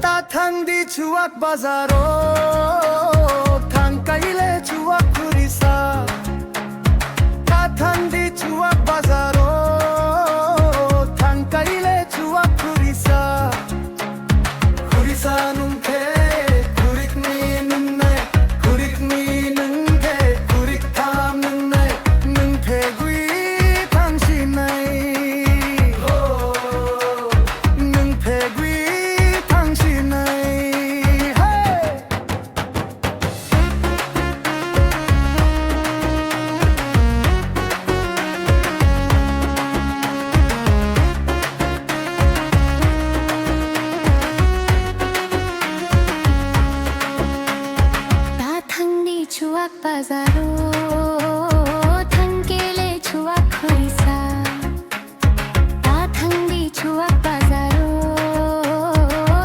따탕디 추억 바자로 탕까일레 추억 쿠리사 따탕디 추억 바자로 탕까일레 추억 쿠리사 쿠리사 눈태 구릭니 눈네 구릭니 눈태 구릭탐 눈네 눈패귀 당신의 눈패귀 당신의 따탕디 추억 바자로 탕길의 추억 코리사 따탕디 추억 바자로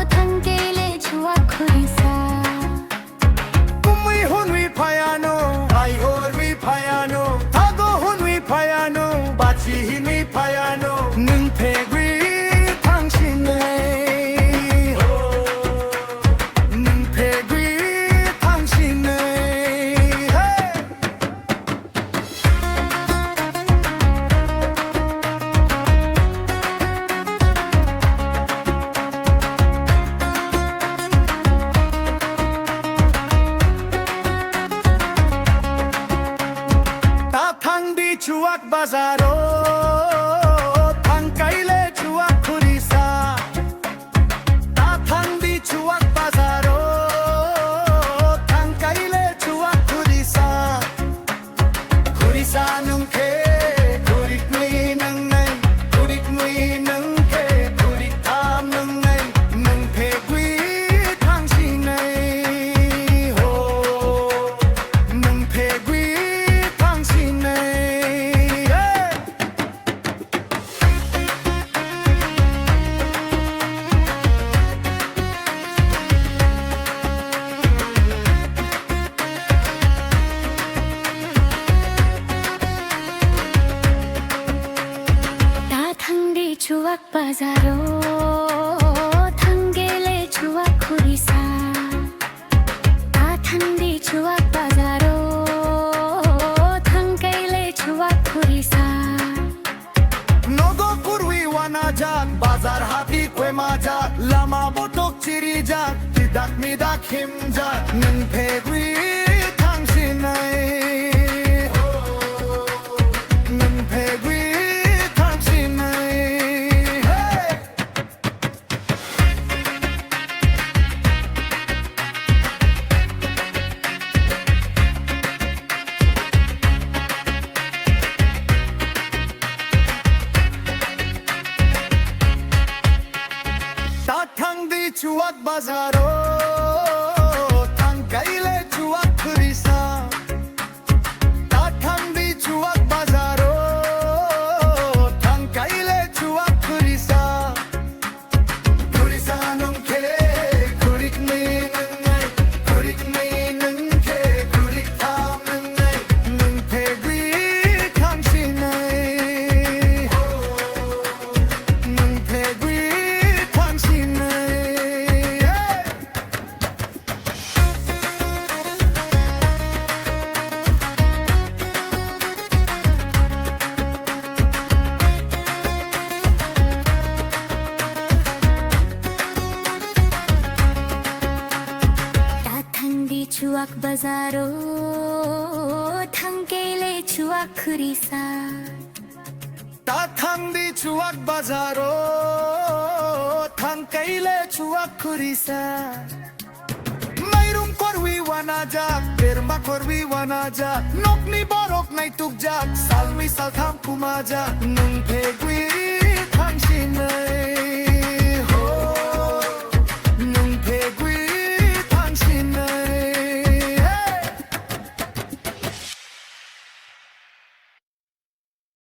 탕길의 추억 코리사 꿈의 혼위 파야노 아이홀위 파야노 타고 혼위 파야노 바치 힘위 파야노 눈패귀 당신의 눈패귀 당신의 따탕디 추억 바자로 탕까일레 추억 쿠리사 따탕디 추억 바자로 탕까일레 추억 쿠리사 쿠리사 능케 구릭미 능네 구릭미 능케 구릭탐 능네 능패귀 당신의 능패귀 당신의 따탕디 추억 바자로 탕길의 추억 코리사 따탕디 추억 바자로 탕길의 추억 코리사 नोगो पूर्वी वनाजाक बाजार हाती क्वेमाजाक लामा बोटोक चिरिजाक तिदाक मिदाक हिमजाक 눈패귀 당신의 눈패귀 당신의 따탕디 추억 바자로 탕까일레 추억 쿠리사 따탕디 추억 바자로 탕까일레 추억 쿠리사 쿠리사 눈케 구릭니 눈네 구릭니 눈케 구릭탐 눈네 눈패귀 당신의 눈패귀 당신의 따탕디 추억 바자로 탕길의 추억 코리사 따탕디 추억 바자로 탕까일레 추억 쿠리사 mayroong korwi wanajak perma korwi wanajak nokni borok nay tugjak salmi saltham kumajak nung pegu